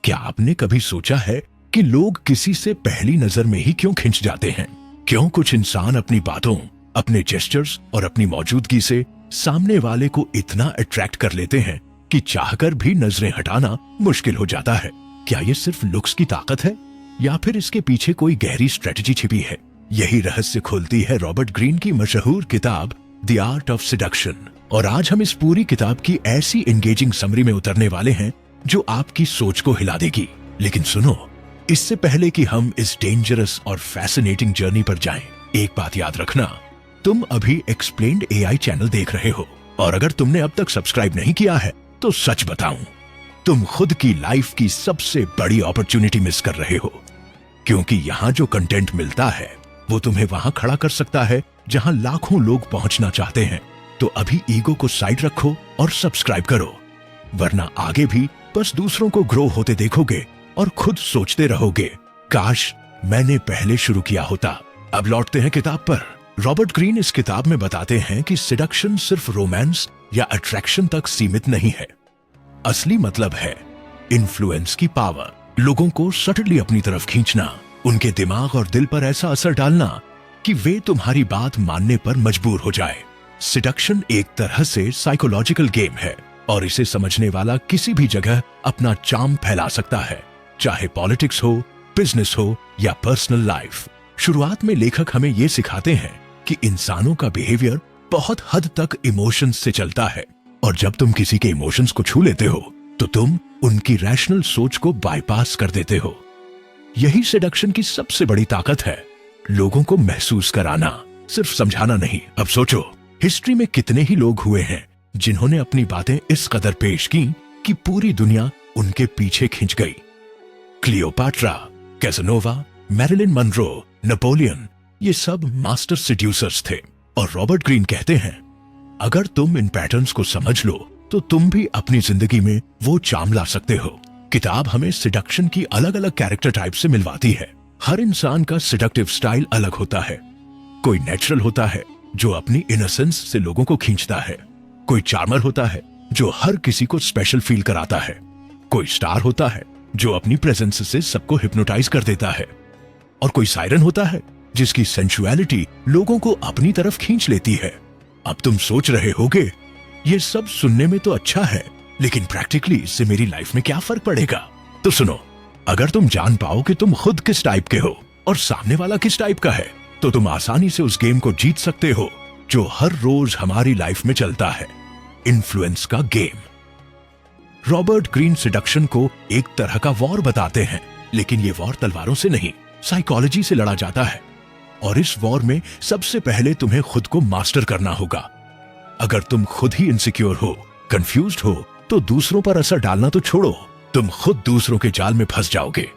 क्या आपने कभी सोचा है कि लोग किसी से पहली नजर में ही क्यों खिंच जाते हैं? क्यों कुछ इंसान अपनी बातों, अपने जेस्चर्स और अपनी मौजूदगी से सामने वाले को इतना अट्रैक्ट कर लेते हैं कि चाहकर भी नजरें हटाना मुश्किल हो जाता है? क्या ये सिर्फ लुक्स की ताकत है या फिर इसके पीछे कोई गहरी स्ट्रेटजी छिपी है? यही रहस्य खोलती है रॉबर्ट ग्रीन की मशहूर किताब द आर्ट ऑफ सेडक्शन। और आज हम इस पूरी किताब की ऐसी एंगेजिंग समरी में उतरने वाले हैं जो आपकी सोच को हिला देगी। लेकिन सुनो, इससे पहले कि हम इस डेंजरस और फैसिनेटिंग जर्नी पर जाएं, एक बात याद रखना, तुम अभी एक्सप्लेन्ड एआई चैनल देख रहे हो और अगर तुमने अब तक सब्सक्राइब नहीं किया है तो सच बताऊं, तुम खुद की लाइफ की सबसे बड़ी अपॉर्चुनिटी मिस कर रहे हो। क्योंकि यहाँ जो कंटेंट मिलता है वो तुम्हें वहां खड़ा कर सकता है जहां लाखों लोग पहुंचना चाहते हैं। तो अभी ईगो को साइड रखो और सब्सक्राइब करो, वरना आगे भी बस दूसरों को ग्रो होते देखोगे और खुद सोचते रहोगे, काश मैंने पहले शुरू किया होता। अब लौटते हैं किताब पर। रॉबर्ट ग्रीन इस किताब में बताते हैं कि सेडक्शन सिर्फ रोमांस या अट्रैक्शन तक सीमित नहीं है। असली मतलब है इन्फ्लुएंस की पावर, लोगों को सटली अपनी तरफ खींचना, उनके दिमाग और दिल पर ऐसा असर डालना कि वे तुम्हारी बात मानने पर मजबूर हो जाए। सेडक्शन एक तरह से साइकोलॉजिकल गेम है और इसे समझने वाला किसी भी जगह अपना चार्म फैला सकता है, चाहे पॉलिटिक्स हो, बिजनेस हो या पर्सनल लाइफ। शुरुआत में लेखक हमें ये सिखाते हैं कि इंसानों का बिहेवियर बहुत हद तक इमोशंस से चलता है और जब तुम किसी के इमोशंस को छू लेते हो तो तुम उनकी रैशनल सोच को बाईपास कर देते हो। यही सेडक्शन की सबसे बड़ी ताकत है, लोगों को महसूस कराना, सिर्फ समझाना नहीं। अब सोचो, हिस्ट्री में कितने ही लोग हुए हैं जिन्होंने अपनी बातें इस कदर पेश की कि पूरी दुनिया उनके पीछे खिंच गई। Cleopatra, Casanova, Marilyn Monroe, Napoleon, ये सब मास्टर सेड्यूसर्स थे। और रॉबर्ट ग्रीन कहते हैं, अगर तुम इन पैटर्न्स को समझ लो तो तुम भी अपनी जिंदगी में वो चार्म ला सकते हो। किताब हमें सेडक्शन की अलग अलग कैरेक्टर टाइप से मिलवाती है। हर इंसान का सेडक्टिव स्टाइल अलग होता है। कोई नेचुरल होता है जो अपनी इनोसेंस से लोगों को खींचता है, कोई चार्मर होता है जो हर किसी को स्पेशल फील कराता है, कोई स्टार होता है जो अपनी प्रेजेंस से सबको हिप्नोटाइज कर देता है, और कोई सायरन होता है जिसकी सेंसुअलिटी लोगों को अपनी तरफ खींच लेती है। अब तुम सोच रहे होगे, ये सब सुनने में तो अच्छा है, लेकिन प्रैक्टिकली इससे मेरी लाइफ में क्या फर्क पड़ेगा? तो सुनो, अगर तुम जान पाओ कि तुम खुद किस टाइप के हो और सामने वाला किस टाइप का है, तो तुम आसानी से उस गेम को जीत सकते हो जो हर रोज हमारी लाइफ में चलता है, इन्फ्लुएंस का गेम। रॉबर्ट ग्रीन सेडक्शन को एक तरह का वॉर बताते हैं, लेकिन ये वॉर तलवारों से नहीं, साइकोलॉजी से लड़ा जाता है। और इस वॉर में सबसे पहले तुम्हें खुद को मास्टर करना होगा। अगर तुम खुद ही इनसिक्योर हो, कंफ्यूज्ड हो, तो दूसरों पर असर डालना तो छोड़ो, तुम खुद दूसरों के जाल में फंस जाओगे।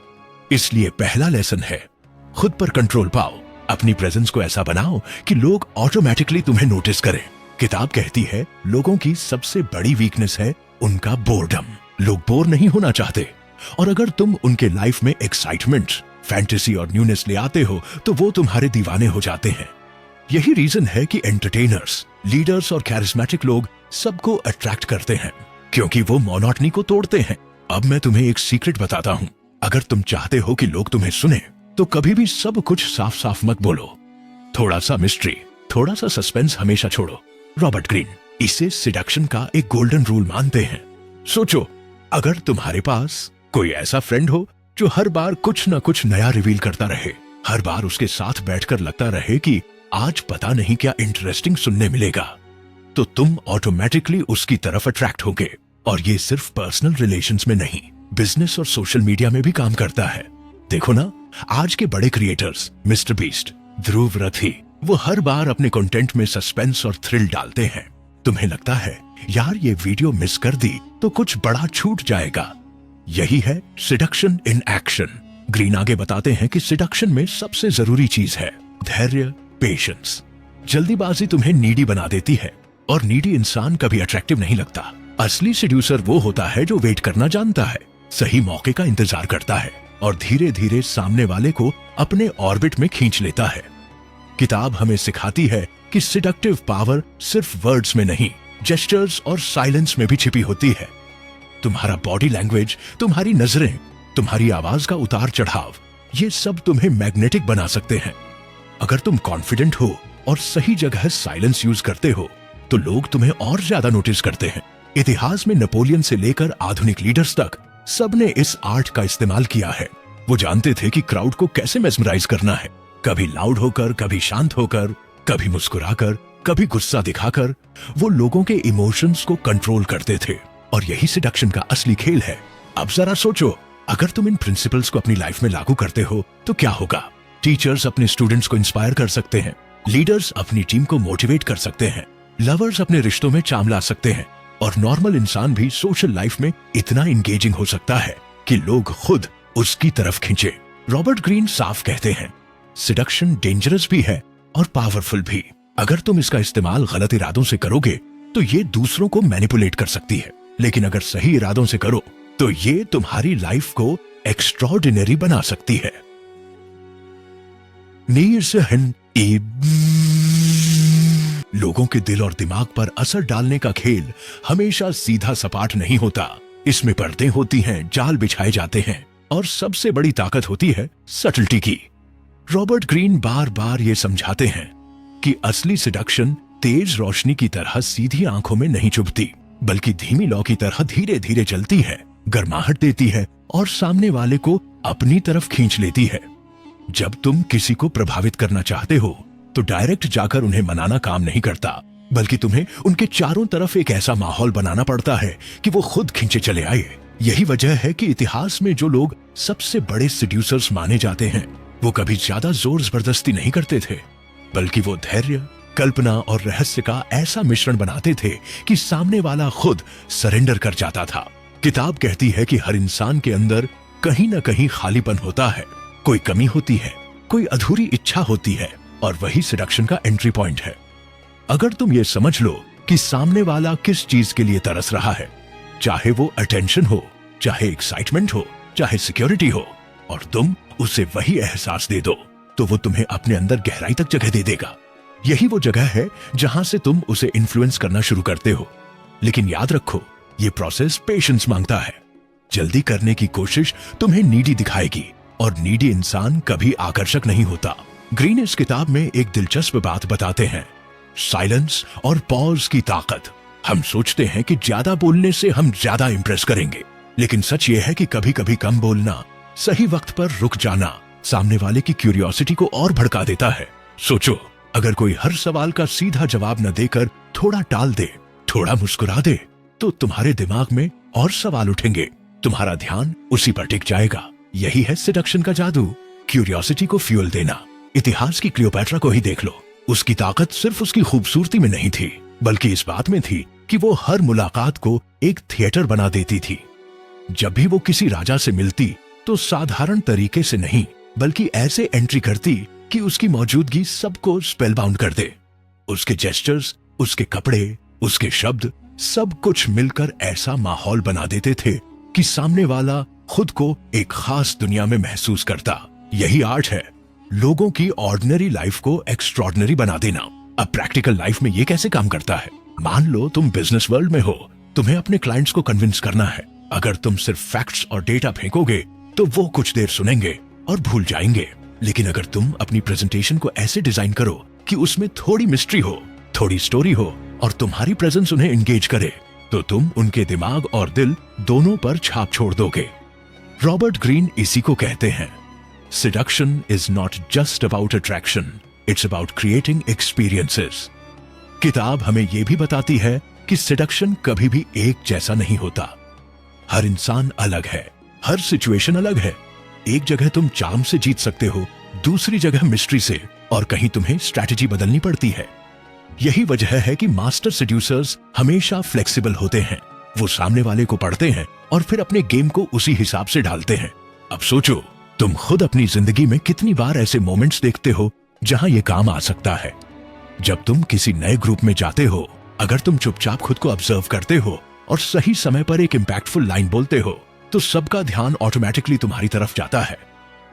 इसलिए पहला लेसन है, खुद पर कंट्रोल पाओ। अपनी प्रेजेंस को ऐसा बनाओ कि लोग ऑटोमेटिकली तुम्हें नोटिस करें। किताब कहती है, लोगों की सबसे बड़ी वीकनेस है उनका बोर्डम। लोग बोर नहीं होना चाहते, और अगर तुम उनके लाइफ में एक्साइटमेंट, फैंटेसी और न्यूनेस ले आते हो तो वो तुम्हारे दीवाने हो जाते हैं। यही रीजन है कि एंटरटेनर्स, लीडर्स और कैरिस्मेटिक लोग सबको अट्रैक्ट करते हैं, क्योंकि वो मोनोटनी को तोड़ते हैं। अब मैं तुम्हें एक सीक्रेट बताता हूं, अगर तुम चाहते हो कि लोग तुम्हें सुने तो कभी भी सब कुछ साफ साफ मत बोलो। थोड़ा सा मिस्ट्री, थोड़ा सा सस्पेंस हमेशा छोड़ो। रॉबर्ट ग्रीन इसे सेडक्शन का एक गोल्डन रूल मानते हैं। सोचो, अगर तुम्हारे पास कोई ऐसा फ्रेंड हो जो हर बार कुछ ना कुछ नया रिवील करता रहे, हर बार उसके साथ बैठकर लगता रहे कि आज पता नहीं क्या इंटरेस्टिंग सुनने मिलेगा, तो तुम ऑटोमेटिकली उसकी तरफ अट्रैक्ट होगे। और ये सिर्फ पर्सनल रिलेशंस में नहीं, बिजनेस और सोशल मीडिया में भी काम करता है। देखो ना, आज के बड़े क्रिएटर्स, मिस्टर बीस्ट, ध्रुव रथी, वो हर बार अपने कंटेंट में सस्पेंस और थ्रिल डालते हैं। तुम्हें लगता है, यार ये वीडियो मिस कर दी तो कुछ बड़ा छूट जाएगा। यही है सेडक्शन इन एक्शन। ग्रीन आगे बताते हैं कि सेडक्शन में सबसे जरूरी चीज है धैर्य, पेशेंस। जल्दीबाजी तुम्हें नीडी बना देती है और नीडी इंसान कभी अट्रैक्टिव नहीं लगता। असली सेड्यूसर वो होता है जो वेट करना जानता है, सही मौके का इंतजार करता है और धीरे धीरे सामने वाले को अपने ऑर्बिट में खींच लेता है। किताब हमें सिखाती है कि सेडक्टिव पावर सिर्फ वर्ड्स में नहीं, जेस्चर्स और साइलेंस में भी छिपी होती है। तुम्हारा बॉडी लैंग्वेज, तुम्हारी नजरें, तुम्हारी आवाज का उतार चढ़ाव, ये सब तुम्हें मैग्नेटिक बना सकते हैं। अगर तुम कॉन्फिडेंट हो और सही जगह साइलेंस यूज करते हो तो लोग तुम्हें और ज्यादा नोटिस करते हैं। इतिहास में नेपोलियन से लेकर आधुनिक लीडर्स तक सबने इस आर्ट का इस्तेमाल किया है। वो जानते थे कि क्राउड को कैसे मेस्मराइज करना है, कभी लाउड होकर, कभी शांत होकर, कभी मुस्कुराकर, कभी गुस्सा दिखाकर। वो लोगों के इमोशंस को कंट्रोल करते थे और यही सिडक्शन का असली खेल है। अब जरा सोचो, अगर तुम इन प्रिंसिपल्स को अपनी लाइफ में लागू करते हो तो क्या होगा। टीचर्स अपने स्टूडेंट्स को इंस्पायर कर सकते हैं, लीडर्स अपनी टीम को मोटिवेट कर सकते हैं, लवर्स अपने रिश्तों में चाम ला सकते हैं और नॉर्मल इंसान भी सोशल लाइफ में इतना इंगेजिंग हो सकता है कि लोग खुद उसकी तरफ खींचे। रॉबर्ट ग्रीन साफ कहते हैं, सिडक्शन डेंजरस भी है और पावरफुल भी। अगर तुम इसका इस्तेमाल गलत इरादों से करोगे तो ये दूसरों को मैनिपुलेट कर सकती है, लेकिन अगर सही इरादों से करो तो ये तुम्हारी लाइफ को एक्स्ट्राऑर्डिनरी बना सकती है। लोगों के दिल और दिमाग पर असर डालने का खेल हमेशा सीधा सपाट नहीं होता। इसमें पर्दे होती हैं, जाल बिछाए जाते हैं और सबसे बड़ी ताकत होती है सटल्टी की। रॉबर्ट ग्रीन बार बार ये समझाते हैं कि असली सिडक्शन तेज रोशनी की तरह सीधी आंखों में नहीं चुभती, बल्कि धीमी लौ की तरह धीरे धीरे जलती है, गर्माहट देती है और सामने वाले को अपनी तरफ खींच लेती है। जब तुम किसी को प्रभावित करना चाहते हो तो डायरेक्ट जाकर उन्हें मनाना काम नहीं करता, बल्कि तुम्हें उनके चारों तरफ एक ऐसा माहौल बनाना पड़ता है कि वो खुद खींचे चले आए। यही वजह है कि इतिहास में जो लोग सबसे बड़े सेड्यूसर्स माने जाते हैं वो कभी ज्यादा जोर जबरदस्ती नहीं करते थे, बल्कि वो धैर्य, कल्पना और रहस्य का ऐसा मिश्रण बनाते थे कि सामने वाला खुद सरेंडर कर जाता था। किताब कहती है कि हर इंसान के अंदर कहीं ना कहीं खालीपन होता है, कोई कमी होती है, कोई अधूरी इच्छा होती है और वही सिडक्शन का एंट्री पॉइंट है। अगर तुम ये समझ लो कि सामने वाला किस चीज के लिए तरस रहा है, चाहे वो अटेंशन हो, चाहे एक्साइटमेंट हो, चाहे सिक्योरिटी हो, और तुम उसे वही एहसास दे दो तो वो तुम्हें अपने अंदर गहराई तक जगह दे देगा। यही वो जगह है जहां से तुम उसे इन्फ्लुएंस करना शुरू करते हो। लेकिन याद रखो, ये प्रोसेस पेशेंस मांगता है। जल्दी करने की कोशिश तुम्हें नीडी दिखाएगी और नीडी इंसान कभी आकर्षक नहीं होता। ग्रीन इस किताब में एक दिलचस्प बात बताते हैं, साइलेंस और पॉज की ताकत। हम सोचते हैं कि ज्यादा बोलने से हम ज्यादा इंप्रेस करेंगे, लेकिन सच ये है कि कभी कभी कम बोलना, सही वक्त पर रुक जाना सामने वाले की क्यूरियोसिटी को और भड़का देता है। सोचो, अगर कोई हर सवाल का सीधा जवाब न देकर थोड़ा टाल दे, थोड़ा मुस्कुरा दे, तो तुम्हारे दिमाग में और सवाल उठेंगे, तुम्हारा ध्यान उसी पर टिक जाएगा। यही है सिडक्शन का जादू, क्यूरियोसिटी को फ्यूल देना। इतिहास की क्लियोपैट्रा को ही देख लो, उसकी ताकत सिर्फ उसकी खूबसूरती में नहीं थी, बल्कि इस बात में थी कि वो हर मुलाकात को एक थिएटर बना देती थी। जब भी वो किसी राजा से मिलती तो साधारण तरीके से नहीं, बल्कि ऐसे एंट्री करती कि उसकी मौजूदगी सबको स्पेलबाउंड कर दे। उसके जेस्चर्स, उसके कपड़े, उसके शब्द, सब कुछ मिलकर ऐसा माहौल बना देते थे कि सामने वाला खुद को एक खास दुनिया में महसूस करता। यही आर्ट है, लोगों की ऑर्डिनरी लाइफ को एक्स्ट्रॉर्डिनरी बना देना। अब प्रैक्टिकल लाइफ में ये कैसे काम करता है? मान लो तुम बिजनेस वर्ल्ड में हो, तुम्हें अपने क्लाइंट्स को कन्विंस करना है। अगर तुम सिर्फ फैक्ट्स और डेटा फेंकोगे तो वो कुछ देर सुनेंगे और भूल जाएंगे। लेकिन अगर तुम अपनी प्रेजेंटेशन को ऐसे डिजाइन करो कि उसमें थोड़ी मिस्ट्री हो, थोड़ी स्टोरी हो और तुम्हारी प्रेजेंस उन्हें एंगेज करे, तो तुम उनके दिमाग और दिल दोनों पर छाप छोड़ दोगे। रॉबर्ट ग्रीन इसी को कहते हैं, seduction is not just about attraction, it's about creating experiences. किताब हमें यह भी बताती है कि सिडक्शन कभी भी एक जैसा नहीं होता। हर इंसान अलग है, हर सिचुएशन अलग है। एक जगह तुम चार्म से जीत सकते हो, दूसरी जगह मिस्ट्री से, और कहीं तुम्हें स्ट्रैटेजी बदलनी पड़ती है। यही वजह है कि मास्टर सेड्यूसर्स हमेशा फ्लेक्सिबल होते हैं। वो सामने वाले को पढ़ते हैं और फिर अपने गेम को उसी हिसाब से डालते हैं। अब सोचो, तुम खुद अपनी जिंदगी में कितनी बार ऐसे मोमेंट्स देखते हो जहां ये काम आ सकता है। जब तुम किसी नए ग्रुप में जाते हो, अगर तुम चुपचाप खुद को ऑब्जर्व करते हो और सही समय पर एक इंपैक्टफुल लाइन बोलते हो, तो सबका ध्यान ऑटोमेटिकली तुम्हारी तरफ जाता है।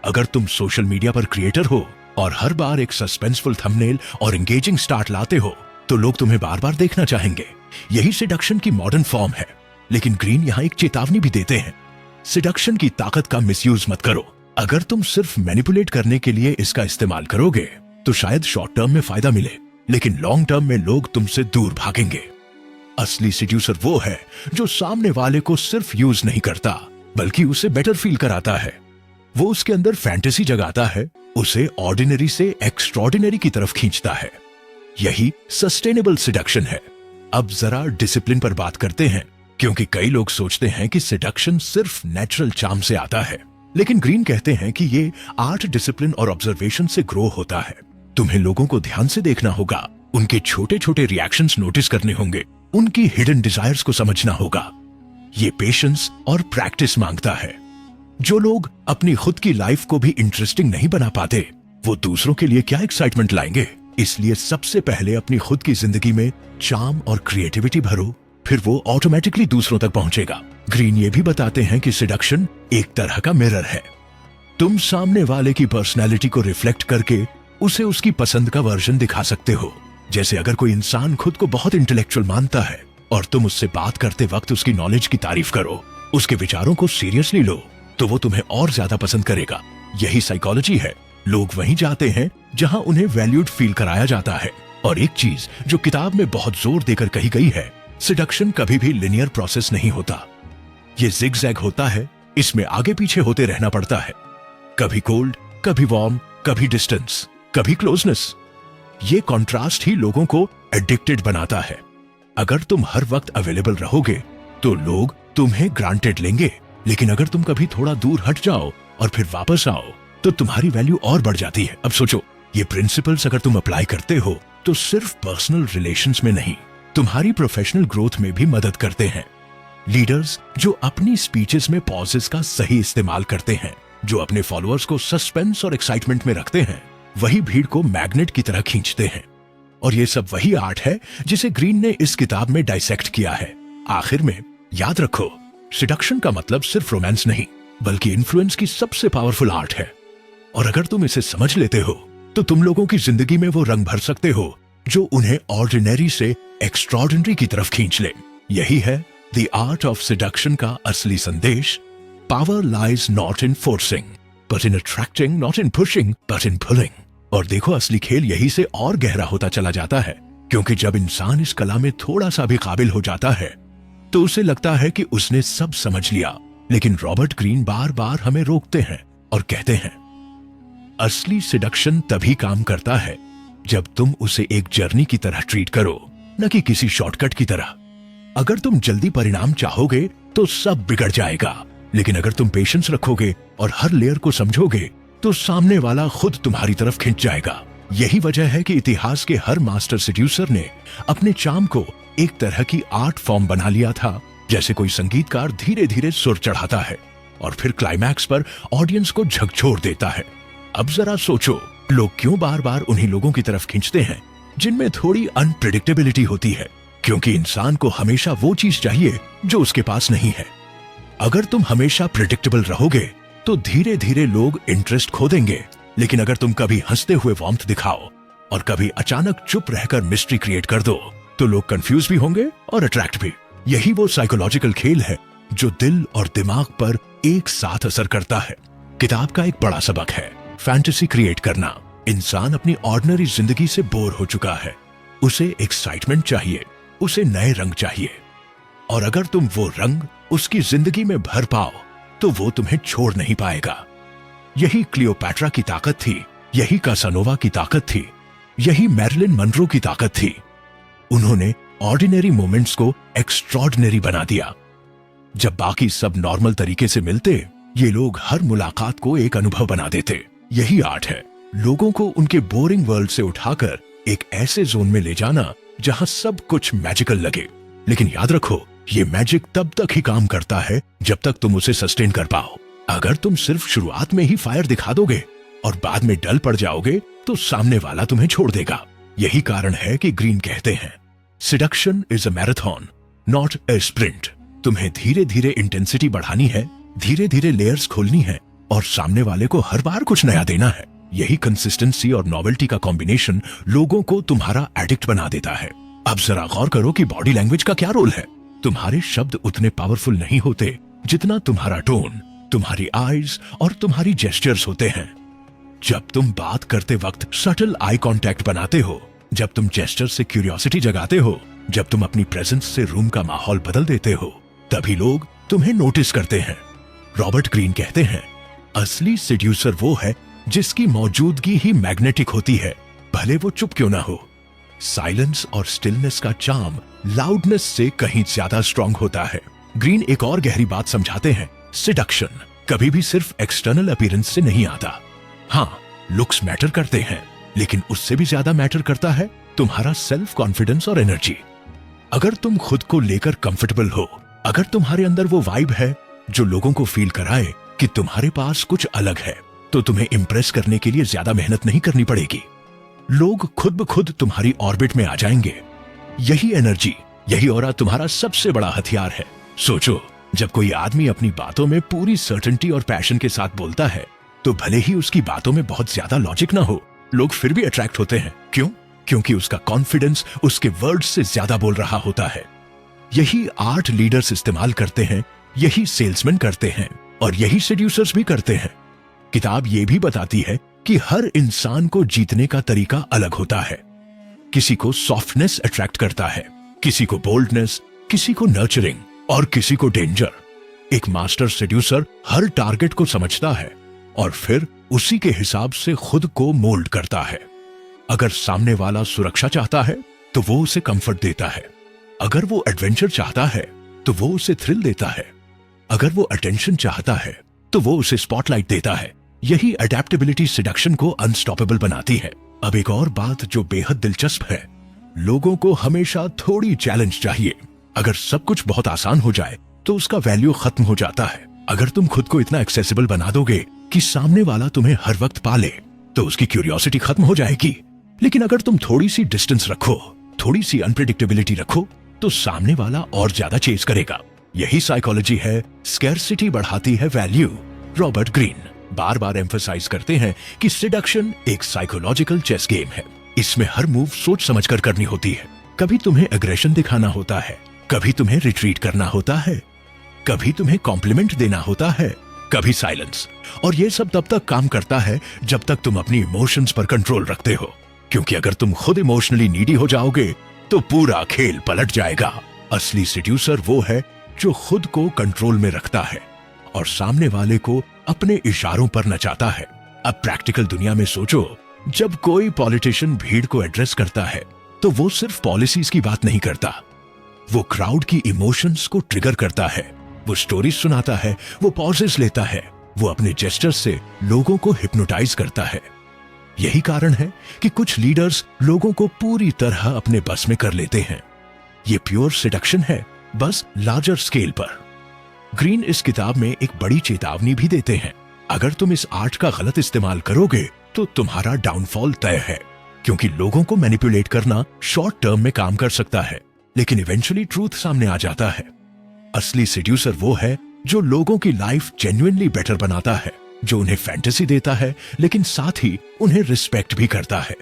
अगर तुम सोशल मीडिया पर क्रिएटर हो और हर बार एक सस्पेंसफुल थंबनेल और एंगेजिंग स्टार्ट लाते हो, तो लोग तुम्हें बार बार देखना चाहेंगे। यही सिडक्शन की मॉडर्न फॉर्म है। लेकिन ग्रीन यहाँ एक चेतावनी भी देते हैं, सिडक्शन की ताकत का मिसयूज मत करो। अगर तुम सिर्फ मैनिपुलेट करने के लिए इसका इस्तेमाल करोगे तो शायद शॉर्ट टर्म में फायदा मिले, लेकिन लॉन्ग टर्म में लोग तुमसे दूर भागेंगे। असली सिड्यूसर वो है जो सामने वाले को सिर्फ यूज नहीं करता बल्कि उसे बेटर फील कराता है। वो उसके अंदर फैंटेसी जगाता है, उसे ऑर्डिनरी से एक्स्ट्रॉर्डिनरी की तरफ खींचता है। यही सस्टेनेबल सिडक्शन है। अब जरा डिसिप्लिन पर बात करते हैं, क्योंकि कई लोग सोचते हैं कि सिडक्शन सिर्फ नेचुरल चार्म से आता है, लेकिन ग्रीन कहते हैं कि ये आर्ट, डिसिप्लिन और ऑब्जर्वेशन से ग्रो होता है। तुम्हें लोगों को ध्यान से देखना होगा, उनके छोटे छोटे रिएक्शंस नोटिस करने होंगे, उनकी हिडन डिजायर्स को समझना होगा। ये पेशेंस और प्रैक्टिस मांगता है। जो लोग अपनी खुद की लाइफ को भी इंटरेस्टिंग नहीं बना पाते, वो दूसरों के लिए क्या एक्साइटमेंट लाएंगे। इसलिए सबसे पहले अपनी खुद की जिंदगी में चार्म और क्रिएटिविटी भरो, फिर वो ऑटोमेटिकली दूसरों तक पहुंचेगा। ग्रीन ये भी बताते हैं कि सिडक्शन एक तरह का मिरर है। तुम सामने वाले की पर्सनैलिटी को रिफ्लेक्ट करके उसे उसकी पसंद का वर्जन दिखा सकते हो। जैसे अगर कोई इंसान खुद को बहुत इंटेलेक्चुअल मानता है और तुम उससे बात करते वक्त उसकी नॉलेज की तारीफ करो, उसके विचारों को सीरियसली लो, तो वो तुम्हें और ज्यादा पसंद करेगा। यही साइकोलॉजी है। लोग वहीं जाते हैं जहां उन्हें वैल्यूड फील कराया जाता है। और एक चीज जो किताब में बहुत जोर देकर कही गई है, सिडक्शन कभी भी लिनियर प्रोसेस नहीं होता। ये जिगजैग होता है, इसमें आगे पीछे होते रहना पड़ता है। कभी कोल्ड, कभी वार्म, कभी डिस्टेंस, कभी क्लोजनेस। ये कॉन्ट्रास्ट ही लोगों को एडिक्टेड बनाता है। अगर तुम हर वक्त अवेलेबल रहोगे तो लोग तुम्हें ग्रांटेड लेंगे, लेकिन अगर तुम कभी थोड़ा दूर हट जाओ और फिर वापस आओ तो तुम्हारी वैल्यू और बढ़ जाती है। अब सोचो, ये प्रिंसिपल्स अगर तुम अप्लाई करते हो तो सिर्फ पर्सनल रिलेशंस में नहीं, तुम्हारी प्रोफेशनल ग्रोथ में भी मदद करते हैं। लीडर्स जो अपनी स्पीचेस में पॉजेस का सही इस्तेमाल करते हैं, जो अपने फॉलोअर्स को सस्पेंस और एक्साइटमेंट में रखते हैं, वही भीड़ को मैग्नेट की तरह खींचते हैं। और ये सब वही आर्ट है जिसे ग्रीन ने इस किताब में डाइसेक्ट किया है। आखिर में याद रखो, सिडक्शन का मतलब सिर्फ रोमांस नहीं, बल्कि इन्फ्लुएंस की सबसे पावरफुल आर्ट है। और अगर तुम इसे समझ लेते हो तो तुम लोगों की जिंदगी में वो रंग भर सकते हो जो उन्हें ऑर्डिनरी से एक्स्ट्रॉर्डिनरी की तरफ खींच ले। यही है द आर्ट ऑफ सिडक्शन का असली संदेश। Power lies not in forcing but in attracting, not in pushing but in pulling. और देखो, असली खेल यही से और गहरा होता चला जाता है, क्योंकि जब इंसान इस कला में थोड़ा सा भी काबिल हो जाता है तो उसे लगता है कि उसने सब समझ लिया। लेकिन रॉबर्ट ग्रीन बार बार हमें रोकते हैं और कहते हैं, असली सिडक्शन तभी काम करता है जब तुम उसे एक जर्नी की तरह ट्रीट करो, न कि किसी शॉर्टकट की तरह। अगर तुम जल्दी परिणाम चाहोगे तो सब बिगड़ जाएगा, लेकिन अगर तुम पेशेंस रखोगे और हर लेयर को समझोगे तो सामने वाला खुद तुम्हारी तरफ खिंच जाएगा। यही वजह है कि इतिहास के हर मास्टर सिड्यूसर ने अपने चार्म को एक तरह की आर्ट फॉर्म बना लिया था। जैसे कोई संगीतकार धीरे धीरे सुर चढ़ाता है और फिर क्लाइमैक्स पर ऑडियंस को झकझोर देता है। अब जरा सोचो, लोग क्यों बार बार उन्हीं लोगों की तरफ खींचते हैं जिनमें थोड़ी अनप्रिडिक्टेबिलिटी होती है, क्योंकि इंसान को हमेशा वो चीज चाहिए जो उसके पास नहीं है। अगर तुम हमेशा प्रिडिक्टेबल रहोगे तो धीरे धीरे लोग इंटरेस्ट खो देंगे, लेकिन अगर तुम कभी हंसते हुए वार्मथ दिखाओ और कभी अचानक चुप रहकर मिस्ट्री क्रिएट कर दो तो लोग कंफ्यूज भी होंगे और अट्रैक्ट भी। यही वो साइकोलॉजिकल खेल है जो दिल और दिमाग पर एक साथ असर करता है। किताब का एक बड़ा सबक है फैंटेसी क्रिएट करना। इंसान अपनी ऑर्डिनरी जिंदगी से बोर हो चुका है, उसे एक्साइटमेंट चाहिए, उसे नए रंग चाहिए। और अगर तुम वो रंग उसकी जिंदगी में भर पाओ तो वो तुम्हें छोड़ नहीं पाएगा। यही क्लियोपैट्रा की ताकत थी, यही कासानोवा की ताकत थी, यही मैरिलिन मनरो की ताकत थी। उन्होंने ऑर्डिनरी मोमेंट्स को एक्स्ट्रॉर्डिनरी बना दिया। जब बाकी सब नॉर्मल तरीके से मिलते, ये लोग हर मुलाकात को एक अनुभव बना देते। यही आर्ट है, लोगों को उनके बोरिंग वर्ल्ड से उठाकर एक ऐसे जोन में ले जाना जहां सब कुछ मैजिकल लगे। लेकिन याद रखो, ये मैजिक तब तक ही काम करता है जब तक तुम उसे सस्टेन कर पाओ। अगर तुम सिर्फ शुरुआत में ही फायर दिखा दोगे और बाद में डल पड़ जाओगे तो सामने वाला तुम्हें छोड़ देगा। यही कारण है कि ग्रीन कहते हैं, seduction is a marathon not a sprint. तुम्हें धीरे धीरे इंटेंसिटी बढ़ानी है, धीरे धीरे लेयर्स खोलनी है और सामने वाले को हर बार कुछ नया देना है। यही कंसिस्टेंसी और नॉवेल्टी का कॉम्बिनेशन लोगों को तुम्हारा एडिक्ट बना देता है। अब जरा गौर करो कि बॉडी लैंग्वेज का क्या रोल है। तुम्हारे शब्द उतने पावरफुल नहीं होते जितना तुम्हारा टोन, तुम्हारी आईज और तुम्हारी जेस्चर्स होते हैं। जब तुम बात करते वक्त सटल आई कांटेक्ट बनाते हो, जब तुम जेस्चर से क्यूरियोसिटी जगाते हो, जब तुम अपनी प्रेजेंस से रूम का माहौल बदल देते हो, तभी लोग तुम्हें नोटिस करते हैं। रॉबर्ट ग्रीन कहते हैं, असली सेड्यूसर वो है जिसकी मौजूदगी ही मैग्नेटिक होती है, भले वो चुप क्यों ना हो। साइलेंस और स्टिलनेस का चार्म लाउडनेस से कहीं ज्यादा स्ट्रांग होता है। ग्रीन एक और गहरी बात समझाते हैं, सिडक्शन कभी भी सिर्फ एक्सटर्नल अपीयरेंस से नहीं आता। हाँ, लुक्स मैटर करते हैं, लेकिन उससे भी ज्यादा मैटर करता है तुम्हारा सेल्फ कॉन्फिडेंस और एनर्जी। अगर तुम खुद को लेकर कंफर्टेबल हो, अगर तुम्हारे अंदर वो वाइब है जो लोगों को फील कराए कि तुम्हारे पास कुछ अलग है, तो तुम्हें इंप्रेस करने के लिए ज्यादा मेहनत नहीं करनी पड़ेगी। लोग खुद ब खुद तुम्हारी ऑर्बिट में आ जाएंगे। यही एनर्जी, यही ऑरा तुम्हारा सबसे बड़ा हथियार है। सोचो, जब कोई आदमी अपनी बातों में पूरी सर्टेनिटी और पैशन के साथ बोलता है, तो भले ही उसकी बातों में बहुत ज्यादा लॉजिक ना हो, लोग फिर भी अट्रैक्ट होते हैं। क्यों? क्योंकि उसका कॉन्फिडेंस उसके वर्ड्स से ज्यादा बोल रहा होता है। यही आर्ट लीडर्स इस्तेमाल करते हैं, यही सेल्समैन करते हैं और यही सेड्यूसर्स भी करते हैं। किताब ये भी बताती है कि हर इंसान को जीतने का तरीका अलग होता है। किसी को सॉफ्टनेस अट्रैक्ट करता है, किसी को बोल्डनेस, किसी को नर्चरिंग और किसी को डेंजर। एक मास्टर सेड्यूसर हर टारगेट को समझता है और फिर उसी के हिसाब से खुद को मोल्ड करता है। अगर सामने वाला सुरक्षा चाहता है तो वो उसे कंफर्ट देता है। अगर वो एडवेंचर चाहता है तो वो उसे थ्रिल देता है। अगर वो अटेंशन चाहता है तो वो उसे स्पॉटलाइट देता है। यही अडेप्टेबिलिटी सिडक्शन को अनस्टॉपेबल बनाती है। अब एक और बात जो बेहद दिलचस्प है, लोगों को हमेशा थोड़ी चैलेंज चाहिए। अगर सब कुछ बहुत आसान हो जाए तो उसका वैल्यू खत्म हो जाता है। अगर तुम खुद को इतना एक्सेसिबल बना दोगे कि सामने वाला तुम्हें हर वक्त पाले, तो उसकी क्यूरियोसिटी खत्म हो जाएगी। लेकिन अगर तुम थोड़ी सी डिस्टेंस रखो, थोड़ी सी अनप्रेडिक्टेबिलिटी रखो, तो सामने वाला और ज्यादा चेज करेगा। यही साइकोलॉजी है, स्कैरसिटी बढ़ाती है वैल्यू। रॉबर्ट ग्रीन बार बार एम्फसाइज करते हैं कि सिडक्शन एक साइकोलॉजिकल चेस गेम है। इसमें हर मूव सोच समझकर करनी होती है। कभी तुम्हें एग्रेशन दिखाना होता है, कभी तुम्हें रिट्रीट करना होता है, कभी तुम्हें कॉम्प्लीमेंट देना होता है, कभी साइलेंस। और ये सब तब तक काम करता है जब तक तुम अपनी इमोशंस पर कंट्रोल रखते हो, क्योंकि अगर तुम खुद इमोशनली नीडी हो जाओगे तो पूरा खेल पलट जाएगा। असली सेड्यूसर वो है जो खुद को कंट्रोल में रखता है और सामने वाले को अपने इशारों पर नचाता है। अब प्रैक्टिकल दुनिया में सोचो, जब कोई पॉलिटिशियन भीड़ को एड्रेस करता है तो वो सिर्फ पॉलिसीज की बात नहीं करता, वो क्राउड की इमोशंस को ट्रिगर करता है, वो स्टोरीज सुनाता है, वो पॉजेस लेता है, वो अपने जेस्चर से लोगों को हिप्नोटाइज करता है। यही कारण है कि कुछ लीडर्स लोगों को पूरी तरह अपने बस में कर लेते हैं। ये प्योर सिडक्शन है, बस लार्जर स्केल पर। ग्रीन इस किताब में एक बड़ी चेतावनी भी देते हैं, अगर तुम इस आर्ट का गलत इस्तेमाल करोगे तो तुम्हारा डाउनफॉल तय है। क्योंकि लोगों को मैनिपुलेट करना शॉर्ट टर्म में काम कर सकता है, लेकिन इवेंचुअली ट्रूथ सामने आ जाता है। असली सेड्यूसर वो है जो लोगों की लाइफ जेन्युइनली बेटर बनाता है, जो उन्हें फैंटेसी देता है लेकिन साथ ही उन्हें रिस्पेक्ट भी करता है।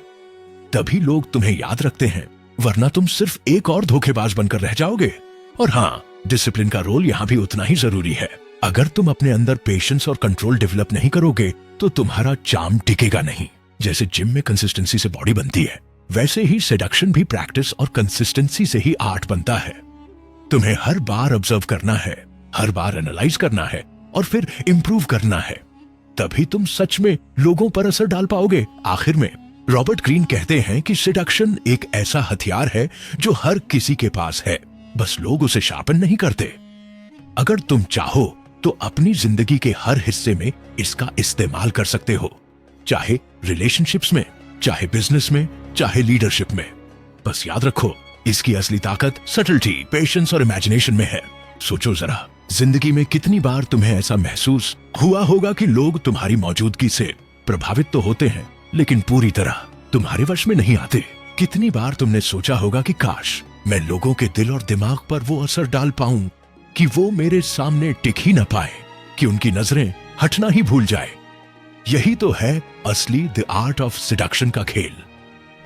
तभी लोग तुम्हें याद रखते हैं, वरना तुम सिर्फ एक और धोखेबाज बनकर रह जाओगे। और हाँ, डिसिप्लिन का रोल यहाँ भी उतना ही जरूरी है। अगर तुम अपने अंदर पेशेंस और कंट्रोल डेवलप नहीं करोगे तो तुम्हारा चार्म टिकेगा नहीं। जैसे जिम में कंसिस्टेंसी से बॉडी बनती है, वैसे ही सेडक्शन भी प्रैक्टिस और कंसिस्टेंसी से ही आर्ट बनता है। तुम्हें हर बार ऑब्जर्व करना है, हर बार एनालाइज करना है और फिर इंप्रूव करना है, तभी तुम सच में लोगों पर असर डाल पाओगे। आखिर में रॉबर्ट ग्रीन कहते हैं कि सेडक्शन एक ऐसा हथियार है जो हर किसी के पास है, बस लोग उसे शार्पन नहीं करते। अगर तुम चाहो तो अपनी जिंदगी के हर हिस्से में इसका इस्तेमाल कर सकते हो, चाहे रिलेशनशिप्स में, चाहे बिजनेस में, चाहे लीडरशिप में। बस याद रखो, इसकी असली ताकत सटल्टी, पेशेंस और इमेजिनेशन में है। सोचो जरा, जिंदगी में कितनी बार तुम्हें ऐसा महसूस हुआ होगा कि लोग तुम्हारी मौजूदगी से प्रभावित तो होते हैं लेकिन पूरी तरह तुम्हारे वश में नहीं आते। कितनी बार तुमने सोचा होगा कि काश मैं लोगों के दिल और दिमाग पर वो असर डाल पाऊं कि वो मेरे सामने टिक ही न पाए, कि उनकी नजरें हटना ही भूल जाए। यही तो है असली द आर्ट ऑफ सिडक्शन का खेल।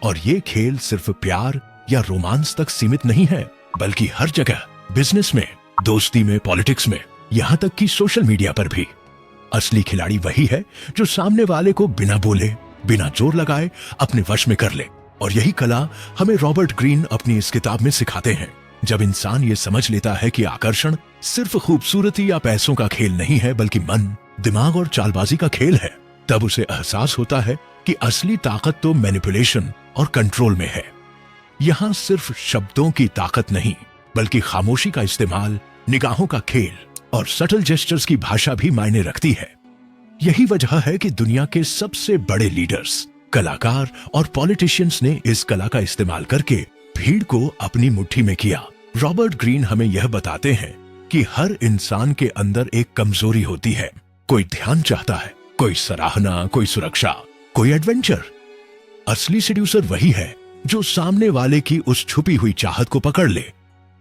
और ये खेल सिर्फ प्यार या रोमांस तक सीमित नहीं है, बल्कि हर जगह, बिजनेस में, दोस्ती में, पॉलिटिक्स में, यहां तक कि सोशल मीडिया पर भी। असली खिलाड़ी वही है जो सामने वाले को बिना बोले, बिना जोर लगाए अपने वश में कर ले। और यही कला हमें रॉबर्ट ग्रीन अपनी इस किताब में सिखाते हैं। जब इंसान ये समझ लेता है कि आकर्षण सिर्फ खूबसूरती या पैसों का खेल नहीं है, बल्कि मन, दिमाग और चालबाजी का खेल है, तब उसे एहसास होता है कि असली ताकत तो मैनिपुलेशन और कंट्रोल में है। यहां सिर्फ शब्दों की ताकत नहीं, बल्कि खामोशी का इस्तेमाल, निगाहों का खेल और सटल जेस्चर्स की भाषा भी मायने रखती है। यही वजह है कि दुनिया के सबसे बड़े लीडर्स, कलाकार और पॉलिटिशियंस ने इस कला का इस्तेमाल करके भीड़ को अपनी मुट्ठी में किया। रॉबर्ट ग्रीन हमें यह बताते हैं कि हर इंसान के अंदर एक कमजोरी होती है। कोई ध्यान चाहता है, कोई सराहना, कोई सुरक्षा, कोई एडवेंचर। असली सेड्यूसर वही है जो सामने वाले की उस छुपी हुई चाहत को पकड़ ले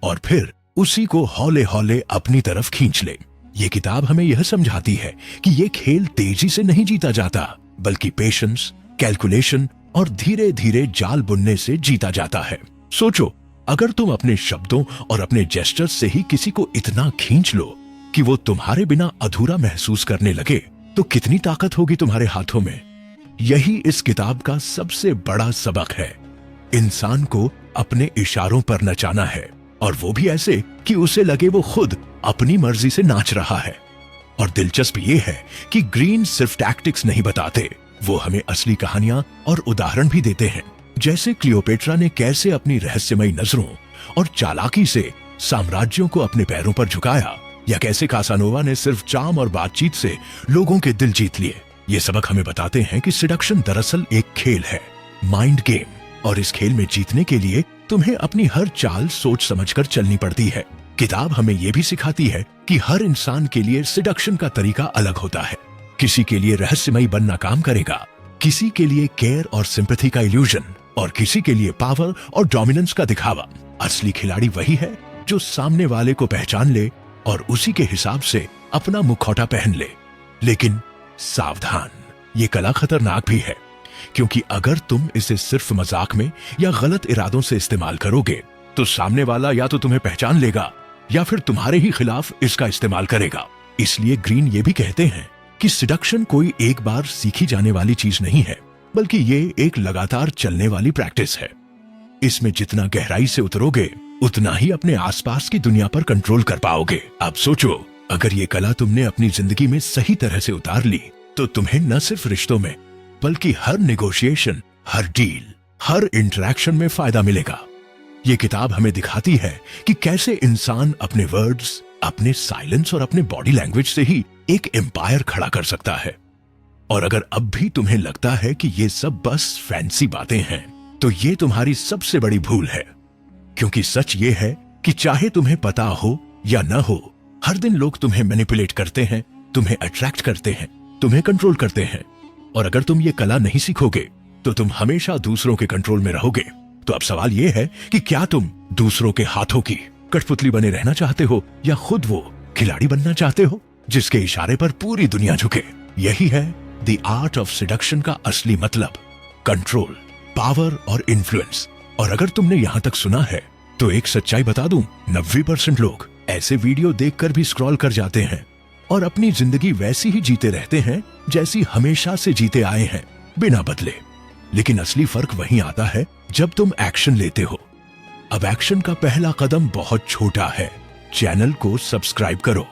और फिर उसी को हौले हौले अपनी तरफ खींच ले। ये किताब हमें यह समझाती है कि ये खेल तेजी से नहीं जीता जाता, बल्कि पेशेंस, कैलकुलेशन और धीरे धीरे जाल बुनने से जीता जाता है। सोचो, अगर तुम अपने शब्दों और अपने जेस्चर्स से ही किसी को इतना खींच लो कि वो तुम्हारे बिना अधूरा महसूस करने लगे, तो कितनी ताकत होगी तुम्हारे हाथों में। यही इस किताब का सबसे बड़ा सबक है। इंसान को अपने इशारों पर नचाना है, और वो भी ऐसे कि उसे लगे वो खुद अपनी मर्जी से नाच रहा है। और दिलचस्प ये है कि ग्रीन सिर्फ टैक्टिक्स नहीं बताते, वो हमें असली कहानियां और उदाहरण भी देते हैं। जैसे क्लियोपेट्रा ने कैसे अपनी रहस्यमयी नजरों और चालाकी से साम्राज्यों को अपने पैरों पर झुकाया, या कैसे कासानोवा ने सिर्फ चार्म और बातचीत से लोगों के दिल जीत लिए। ये सबक हमें बताते हैं कि सिडक्शन दरअसल एक खेल है, माइंड गेम, और इस खेल में जीतने के लिए तुम्हें अपनी हर चाल सोच समझकर चलनी पड़ती है। किताब हमें यह भी सिखाती है कि हर इंसान के लिए सिडक्शन का तरीका अलग होता है। किसी के लिए रहस्यमयी बनना काम करेगा, किसी के लिए केयर और सिंपैथी का इल्यूजन, और किसी के लिए पावर और डोमिनेंस का दिखावा। असली खिलाड़ी वही है जो सामने वाले को पहचान ले और उसी के हिसाब से अपना मुखौटा पहन ले। लेकिन सावधान, ये कला खतरनाक भी है, क्योंकि अगर तुम इसे सिर्फ मजाक में या गलत इरादों से इस्तेमाल करोगे, तो सामने वाला या तो तुम्हें पहचान लेगा या फिर तुम्हारे ही खिलाफ इसका इस्तेमाल करेगा। इसलिए ग्रीन ये भी कहते हैं कि सिडक्शन कोई एक बार सीखी जाने वाली चीज नहीं है, बल्कि ये एक लगातार चलने वाली प्रैक्टिस है। इसमें जितना गहराई से उतरोगे, उतना ही अपने आसपास की दुनिया पर कंट्रोल कर पाओगे। अब सोचो, अगर ये कला तुमने अपनी जिंदगी में सही तरह से उतार ली, तो तुम्हें न सिर्फ रिश्तों में, बल्कि हर नेगोशिएशन, हर डील, हर इंटरेक्शन में फायदा मिलेगा। ये किताब हमें दिखाती है कि कैसे इंसान अपने वर्ड्स, अपने साइलेंस और अपने बॉडी लैंग्वेज से ही एक एम्पायर खड़ा कर सकता है। और अगर अब भी तुम्हें लगता है कि ये सब बस फैंसी बातें हैं, तो ये तुम्हारी सबसे बड़ी भूल है। क्योंकि सच ये है कि चाहे तुम्हें पता हो या न हो, हर दिन लोग तुम्हें मैनिपुलेट करते हैं, तुम्हें अट्रैक्ट करते हैं, तुम्हें कंट्रोल करते हैं। और अगर तुम ये कला नहीं सीखोगे, तो तुम हमेशा दूसरों के कंट्रोल में रहोगे। तो अब सवाल ये है कि क्या तुम दूसरों के हाथों की कठपुतली बने रहना चाहते हो, या खुद वो खिलाड़ी बनना चाहते हो जिसके इशारे पर पूरी दुनिया झुके। यही है द आर्ट ऑफ सिडक्शन का असली मतलब, कंट्रोल, पावर और इन्फ्लुएंस। और अगर तुमने यहां तक सुना है, तो एक सच्चाई बता दूं, 90% लोग ऐसे वीडियो देखकर भी स्क्रॉल कर जाते हैं और अपनी जिंदगी वैसी ही जीते रहते हैं जैसी हमेशा से जीते आए हैं, बिना बदले। लेकिन असली फर्क वहीं आता है जब तुम एक्शन लेते हो। अब एक्शन का पहला कदम बहुत छोटा है, चैनल को सब्सक्राइब करो।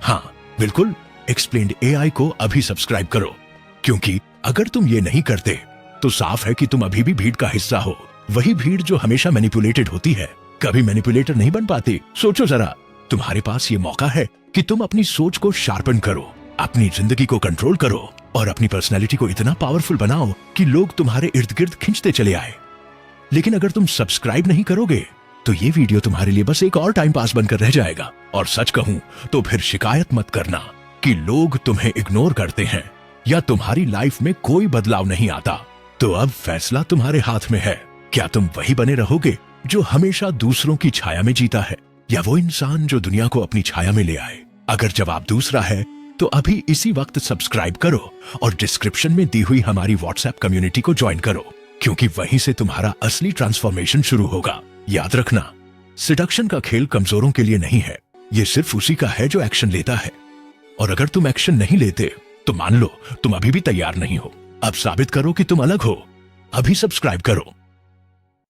हाँ, बिल्कुल, एक्सप्लेन्ड एआई को अभी सब्सक्राइब करो, क्योंकि अगर तुम ये नहीं करते, तो साफ है कि तुम अभी भी भीड़ का हिस्सा हो। वही भीड़ जो हमेशा मैनिपुलेटेड होती है, कभी मैनिपुलेटर नहीं बन पाती। सोचो जरा, तुम्हारे पास ये मौका है कि तुम अपनी सोच को शार्पन करो, अपनी जिंदगी को कंट्रोल करो और अपनी पर्सनैलिटी को इतना पावरफुल बनाओ कि लोग तुम्हारे इर्द गिर्द खींचते चले आए। लेकिन अगर तुम सब्सक्राइब नहीं करोगे, तो ये वीडियो तुम्हारे लिए बस एक और टाइम पास बनकर रह जाएगा। और सच कहूं तो फिर शिकायत मत करना कि लोग तुम्हें इग्नोर करते हैं या तुम्हारी लाइफ में कोई बदलाव नहीं आता। तो अब फैसला तुम्हारे हाथ में है। क्या तुम वही बने रहोगे जो हमेशा दूसरों की छाया में जीता है, या वो इंसान जो दुनिया को अपनी छाया में ले आए? अगर जवाब दूसरा है, तो अभी इसी वक्त सब्सक्राइब करो और डिस्क्रिप्शन में दी हुई हमारी व्हाट्सएप कम्युनिटी को ज्वाइन करो, क्योंकि वहीं से तुम्हारा असली ट्रांसफॉर्मेशन शुरू होगा। याद रखना, सिडक्शन का खेल कमजोरों के लिए नहीं है, ये सिर्फ उसी का है जो एक्शन लेता है। और अगर तुम एक्शन नहीं लेते तो मान लो तुम अभी भी तैयार नहीं हो। अब साबित करो कि तुम अलग हो। अभी सब्सक्राइब करो।